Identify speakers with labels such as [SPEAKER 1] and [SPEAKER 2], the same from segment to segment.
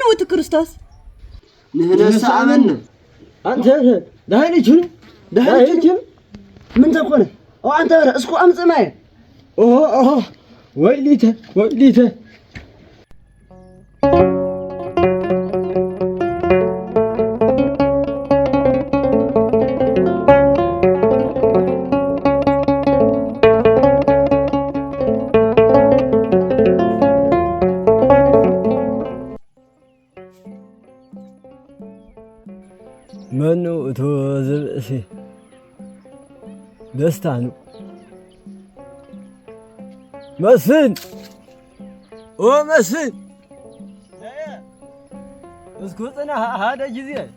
[SPEAKER 1] موت كريستوس
[SPEAKER 2] نحن سامنا
[SPEAKER 3] أنت ده هيلي من تكونه أو أنت اسكو أمس معي
[SPEAKER 4] ويليته منو توزبسي دستانو مسفن مسفن اسكت انا هذا جزيه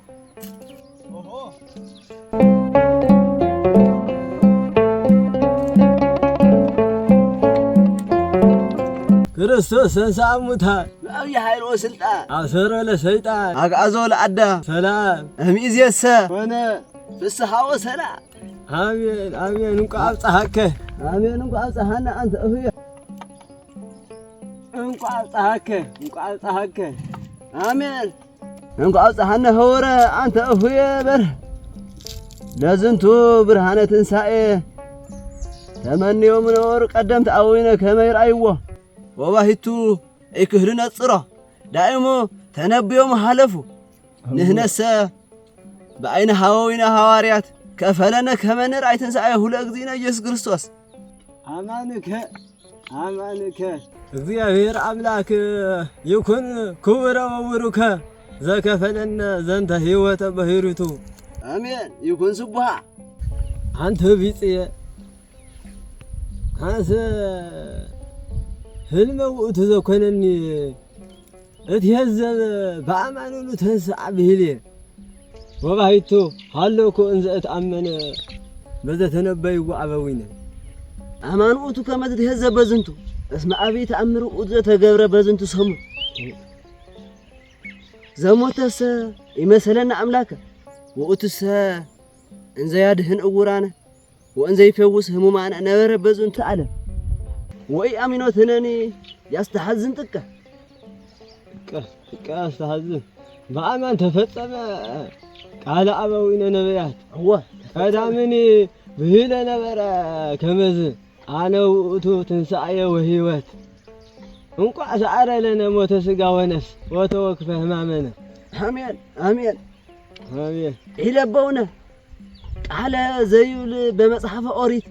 [SPEAKER 4] كريستوس ساموتا
[SPEAKER 3] أبي حيل وسلطان
[SPEAKER 4] عسر لشيطان
[SPEAKER 3] أقعزول عدا
[SPEAKER 4] سلام
[SPEAKER 3] أميز يسا
[SPEAKER 4] وانا
[SPEAKER 3] في الصحة وسلام
[SPEAKER 4] آمين نقع بصحك
[SPEAKER 3] آمين نقع بصحنا أنت أخويا
[SPEAKER 4] نقع بصحك
[SPEAKER 3] آمين نقع بصحنا هورا أنت أخويا بر لازنتو برهانة تنسائي تمني يوم نور قدمت أوينا كما يرأيوه وواهيتو إكهرنا الصرا دائما تنبيهم حلفوا نهنسا بأين هواوينا هواريات كفلنا كما نرأي تنسعي هلا قدينا يسوع كريستوس
[SPEAKER 4] أمانك እግዚአብሔር አምላክ ይኩን ክብረ ወብሩከ ዘከፈለነ ዘንተ ሕይወተ በሕይወቱ
[SPEAKER 3] አሜን ይኩን ስቡሃ
[SPEAKER 4] አንተ ቢጽየ አንተ ህልመ ውእቱ ዘኮነኒ እትሄዘብ በአማኑኑ ተንሥአ ብሂልየ ወባሕቱ ሃለኮ እንዘ እትአመነ በዘተነበይዎ አበዊነ
[SPEAKER 3] አማን ውእቱ ከመ ትትሄዘብ በዝንቱ እስመ አብይ ተአምር ውእቱ ዘተገብረ በዝንቱ ሰሙዕ ዘሞተሰ ይመሰለነ አምላከ ውእቱሰ እንዘ ያድህን ዕውራነ ወእንዘ ይፈውስ ህሙማነ ነበረ በዝንቱ ዓለም ወኢአሚኖትነኒ ያስተሐዝን ጥቀ
[SPEAKER 4] ያስተሐዝን በአማን ተፈጸመ ቃለ አበዊነ ነቢያት ቀዳምኒ ብሂለ ነበረ ከመዝ አነ ውእቱ ትንሣኤ ወሕይወት እንኳዕ ሰዓረ ለነ ሞተ ሥጋ ወነፍስ ወተወክፈ ሕማመነ
[SPEAKER 3] አሜን ይለበውነ ቃለ ዘይብል በመጽሐፈ ኦሪት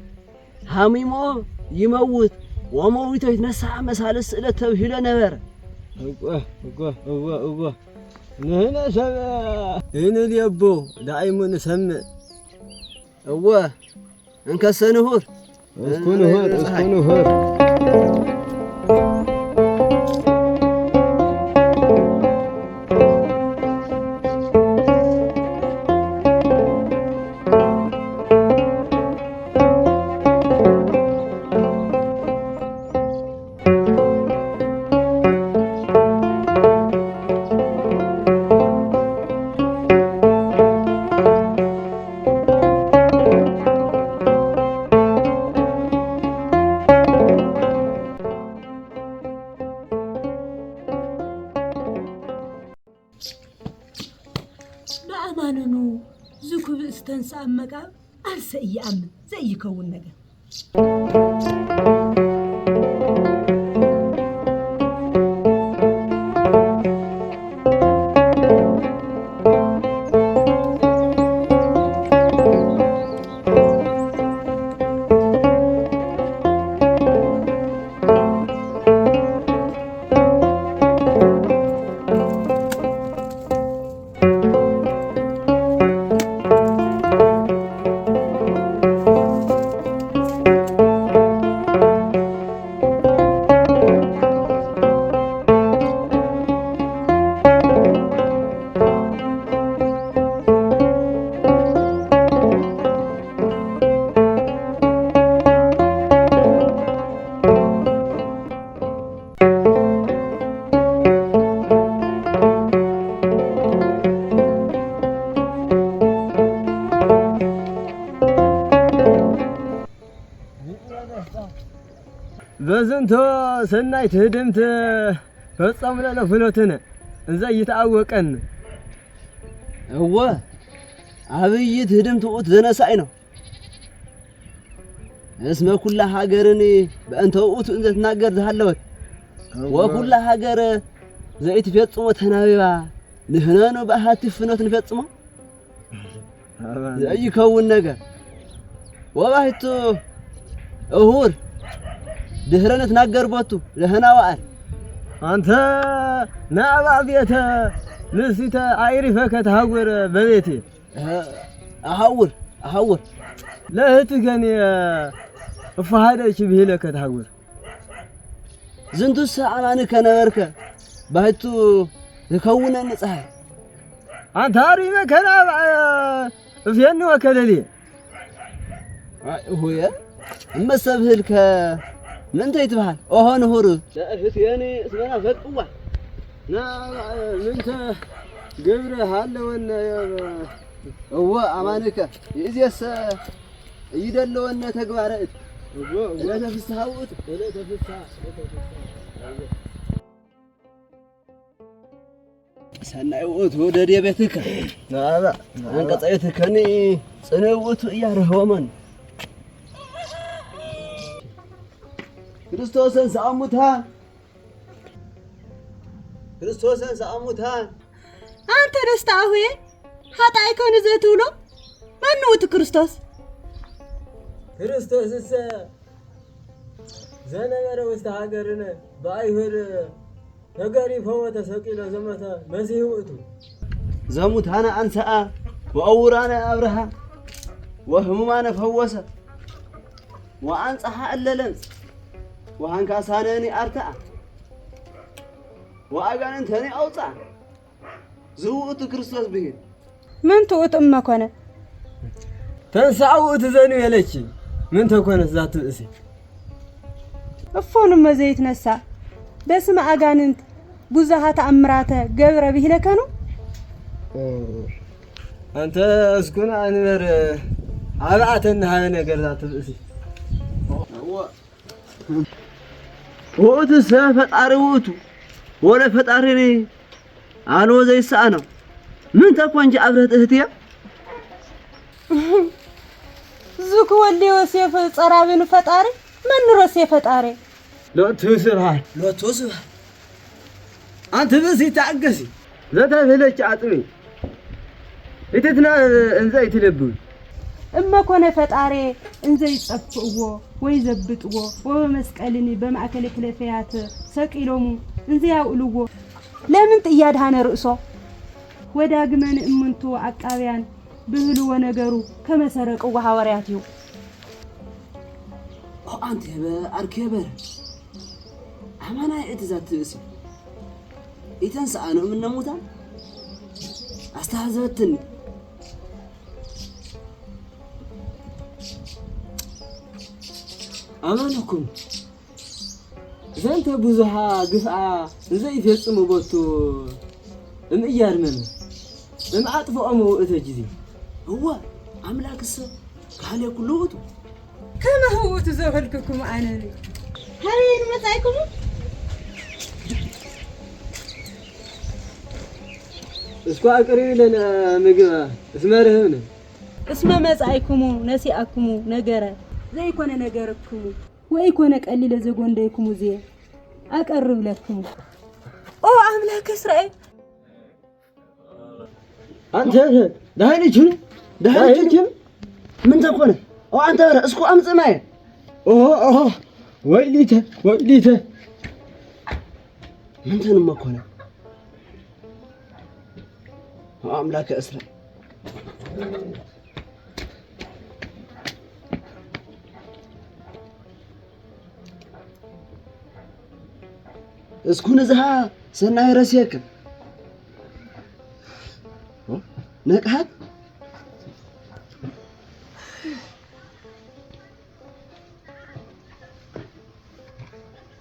[SPEAKER 3] ሐሚሞ ይመውት ወሞዊቶ ይትነሣ መሳልስ ስእለት ተብሂለ ነበረ
[SPEAKER 4] እወ ንሕነ ሰምዕ እንልየቦ ዳኢሙ ንሰምዕ
[SPEAKER 3] እወ እንከሰ ንሁር
[SPEAKER 4] እስኩ ንሁር
[SPEAKER 1] በአማኑኑ ዝኩብ እስተንሣእ መቃብ አልሰ እየአምን ዘይከውን ነገር
[SPEAKER 4] በዝንቶ ሰናይ ትህድምት ፈጸምነ ለፍኖትነ እንዛ እየታወቀን
[SPEAKER 3] እወ አብይት ህድም ትውት ዘነሳይ ነው እስመ ኩላ ሀገርን በእንተ ውእቱ እንዘ ተናገር ዘሃለወት ወኩላ ሀገር ዘይትፈጽሞ ተናቢባ ንሕነኑ በአሐቲ ፍኖት ንፈጽሞ ዘይከውን ነገር ወባሕቱ እሁር ድህረ ንትናገር ቦቱ ለህና ወአል
[SPEAKER 4] አንተ ናባ ቤተ ንስተ አይሪፈከ ተሐውር በቤቴ
[SPEAKER 3] አሐውር
[SPEAKER 4] ለእህትከን እፋሃደች ብሂለከ ተሐውር
[SPEAKER 3] ዝንቱስ አማንከ ነበርከ ባሕቱ ዝከውነኒ ፀሐይ
[SPEAKER 4] አንተ አሪበከ ናባ እፍየኒ ወከለሌ
[SPEAKER 3] ሁየ እመሰብህልከ ምንተ ይትበሃል ኦሆን ሁር
[SPEAKER 4] ለእህትየኒ እስመና ፈጥዋ ምንተ ገብረ ሃለወነ
[SPEAKER 3] እወ አማንከ ይእዜሰ ይደለወነ ተግባረ እት ዕለተ ፍስሓ ውእቱ
[SPEAKER 4] ዕለተ ፍስሓ
[SPEAKER 3] ሰናይ ውእቱ ወደዴ ቤትከ
[SPEAKER 4] ናባ
[SPEAKER 3] አንቀጸይትከኒ ጽንዕ ውእቱ እያርህወመን ክርስቶስን ሰአሙታን
[SPEAKER 1] አንተ ደስታ አሁዬ ኃጣይ ከሆነ ዘትውሎ ማን ውእቱ ክርስቶስ
[SPEAKER 4] ክርስቶስሰ ዘነበረ ውስተ ሀገርነ በአይሁድ ተገሪፎ ወተሰቂለ ዘመተ መሲሕ ውእቱ
[SPEAKER 3] ዘሙታነ አንሥአ ወዕውራነ አብርሃ ወህሙማነ ፈወሰ ወአንጽሐ እለ ለምጽ ወአንካሳነኒ አርትዐ ወአጋንንተኒ አውፅዐ ዝውእቱ ክርስቶስ ብሂል
[SPEAKER 1] ምን ትውት እመኮነ
[SPEAKER 4] ተንሥአ ውእቱ ዘንበለች ምን ተኮነ ዛት ብእሲ
[SPEAKER 1] እፎኑ መዘይት ነሳ በስመ አጋንንት ብዙሃት ተአምራተ ገብረ ብሂለከኑ
[SPEAKER 4] አንተ እስኩን አንበር አብአተን ሃበ ነገር ዛት ብእሲ
[SPEAKER 3] ውእቱ ፈጣሪ ውእቱ ወለ ፈጣሪኒ አልቦ ዘይሰአነው ምን ተኮንጂ አብረት እህትያ
[SPEAKER 1] ዝኩ ወልደ ዮሴፍ ጸራብን ፈጣሪ ማን ሮሴ ፈጣሪ
[SPEAKER 4] ሎቱ ስብሐት አንተ ብእሲ ታገሲ ዘተብህለች አጥሚ እትትና እንዘ ይትለብዩ
[SPEAKER 1] እመኮነ ፈጣሪ እንዘ ይጸፍእዎ ወይ ዘብጥዎ ወመስቀልኒ በማእከለ ክለፈያት ሰቂሎሙ እንዘ ያውልዎ ለምን ጥያድሃነ ርእሶ ወዳግመን እምንቱ አቃቢያን ብህሉ ወነገሩ ከመሰረቁ ሐዋርያት እዩ
[SPEAKER 3] አንተ በአርኬበር አማና እትዛት እሲ ኢተንስአነው ምን ነሙታ አስተሐዘበትኒ
[SPEAKER 4] አማንኩም ዘንተ ብዙሃ ግፍአ ዘይፈጽሙ ቦቱ እምእያርመን እምአጥፍኦሙ ውእተ ጊዜ
[SPEAKER 3] እወ አምላክሰ ካለ ኩሉ ውእቱ
[SPEAKER 1] ከመ ውእቱ ዘፈልክኩም አነኒ ሃይን መጻይኩም
[SPEAKER 4] እስኳ አቅርቢ ለነ ምግብ እስመርህብነ
[SPEAKER 1] እስመ መጻይኩም ነሲአኩም ነገረ ዘይኮነ ነገርኩም ወይኮነ ቀሊለ ዘጎንደይኩም ዜ አቀርብ ለኩም ኦ አምላክ እስራኤል
[SPEAKER 4] አንተ ዳህልችን
[SPEAKER 3] ምን ተኮነ ኦ አንተ እስኩ አምጽማየ
[SPEAKER 4] ኦ ወይሊተ
[SPEAKER 3] ምንተን መኮነ አምላክ እስራኤል እስኩን እዝሃ ሰናይ ረሴክ ነቅሃት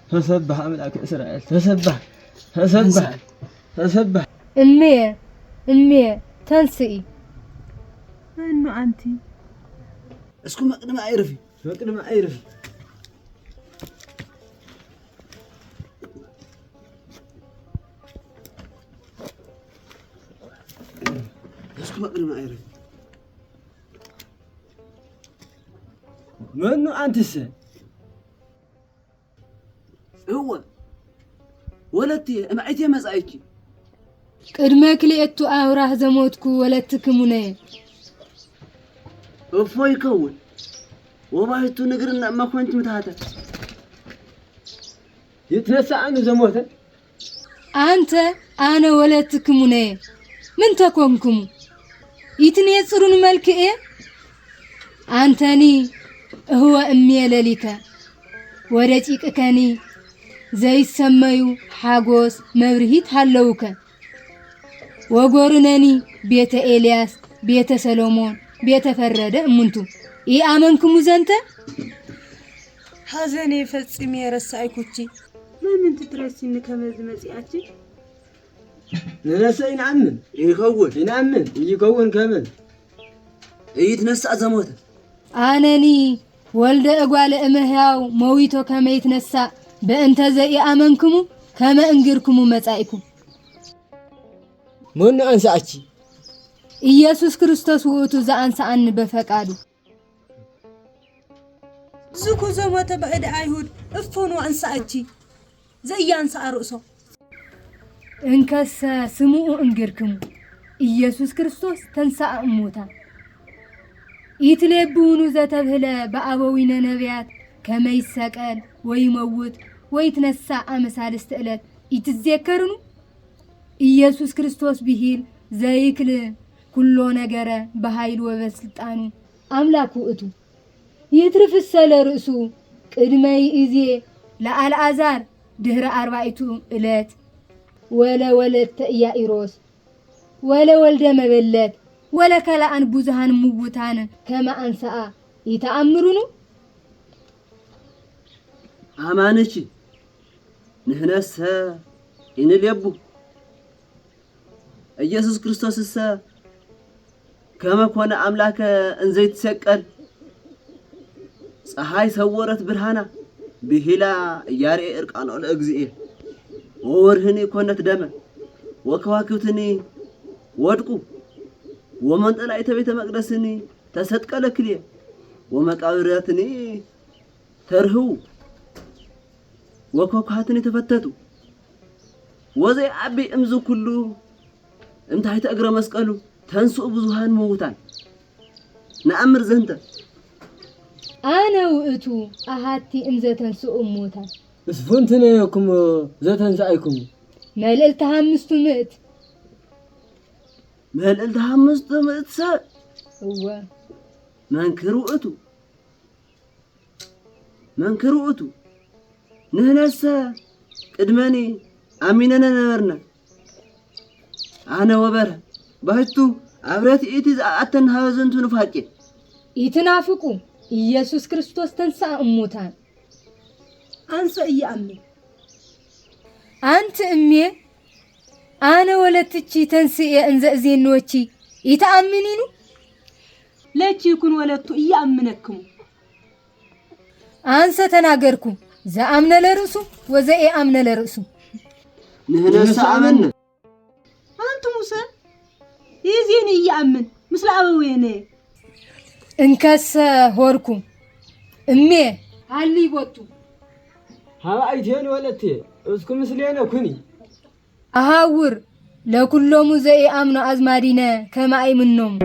[SPEAKER 4] ተሰብح አምላክ እስራኤል ተሰብح
[SPEAKER 5] እሜ ተንስኢ
[SPEAKER 1] ማኑ አንቲ
[SPEAKER 3] እስኩ መቅድመ አይርፊ بقدر ما أعرف
[SPEAKER 4] منو أنت
[SPEAKER 3] هو ولدتي معيتي مسايتي
[SPEAKER 5] ቅድመ ክልኤቱ ኣውራህ ዘሞትኩ ወለትክሙ ነየ
[SPEAKER 3] እፎይ ይከውን ወባይቱ ንግርና እማ ኮንት ምታተ
[SPEAKER 4] يتنسى عنه زموته
[SPEAKER 5] አንተ ኣነ ወለትክሙ ነየ ምን ተኮንክሙ ይትነጽሩን መልክኤ አንተኒ هو أمي لليك ورجيكني زي سميو حاجوس مبرهيت هلوك وقرنني بيت إلياس بيت سلومون بيت فرد أمنتو إيه آمنكم زنت
[SPEAKER 1] حزني فتصمي رسايكوتي من تترسيني كما زمزياتي
[SPEAKER 4] ننسى ينعمل يكون كامل
[SPEAKER 3] يتنسى زموته
[SPEAKER 5] أنني ولد أقوال أمهاو مويتو كما يتنسى بأنت زي آمنكم كما أنجركم مسائكم
[SPEAKER 4] من أنسأتي
[SPEAKER 5] ኢየሱስ ክርስቶስ ውእቱ ዘአንሳአን በፈቃዱ
[SPEAKER 1] ዝኩ ዘሞተ በእድ አይሁድ እፎኑ አንሳአቺ ዘያንሳ ርእሶ
[SPEAKER 5] እንከሰ ስሙኡ እንግርክሙ ኢየሱስ ክርስቶስ ተንሳአ እሙታን ይትለብውኑ ዘተብህለ በአበዊነ ነቢያት ከመይሰቀል ወይመውት ወይትነሳ አመሳልስት ዕለት ይትዘከርኑ ኢየሱስ ክርስቶስ ቢሂል ዘይክል ኩሎ ነገረ በኃይል ወበስልጣኑ አምላኩ እቱ ይትርፍሰለ ርእሱ ቅድመይ እዜ ለአልዓዛር ድህረ 40 ዕለት ወለተ ኢያኢሮስ ወለወልደ መበለት ወለከላአን ብዙሃን ሙውታን ከመ አንሳአ ይተአምሩኑ
[SPEAKER 3] አማነች ንህነሰ ኢንልየቡ ኢየሱስ ክርስቶስሰ كما كون أملاك انزيت سكال صحاي سورت برهانا بهلا ياري إرقان على أجزئه وورهني كونت دم وكواكبتني ودقو ومن طلعت بيت مقدسني تسدق لكلي ومقابراتني ترهو وكوكاتني تفتتو وزي عبي امزو كله امتحيت أقرأ مسقلو تنسو بزوهان موتان نأمر زنتا
[SPEAKER 5] أنا وإتو أهاتي إمزة تنسو موتان
[SPEAKER 4] اسفنتنا يكم زتن سايكم
[SPEAKER 5] مللتها مستمت
[SPEAKER 3] مللتها مستمت سا
[SPEAKER 5] هو
[SPEAKER 3] منكرو أتو نهنسا قدماني أميننا نورنا أنا وبره بهتو عبرت إيتيز أتن هازنتو نفاكي
[SPEAKER 5] يتنافقو ኢየሱስ ክርስቶስ ተንሳአ እሙታን
[SPEAKER 1] አንሶ እያአምን
[SPEAKER 5] አንተ እሜ አነ ወለትቺ ተንስኤ እንዘእዜንወቺ ይተአምኒኑ
[SPEAKER 1] ለቺ ይኩን ወለቱ እያአምነክሙ
[SPEAKER 5] አንሰ ተናገርኩ ዘአምነ ለርሱ ወዘኤ አምነ ለርሱ
[SPEAKER 3] ንህነሰ አመነ
[SPEAKER 1] አንተ ሙሳ ይዚን እያአምን ምስለ አበዌነ
[SPEAKER 5] እንከሰ ሆርኩ እሜ አሊ ቦቱ
[SPEAKER 4] ሃባይቴን ወለቴ እስኩ ምስሌነ ኩኒ
[SPEAKER 5] አሃውር ለኩሎሙ ዘኤ አምነ አዝማዲነ ከማይ ምኖም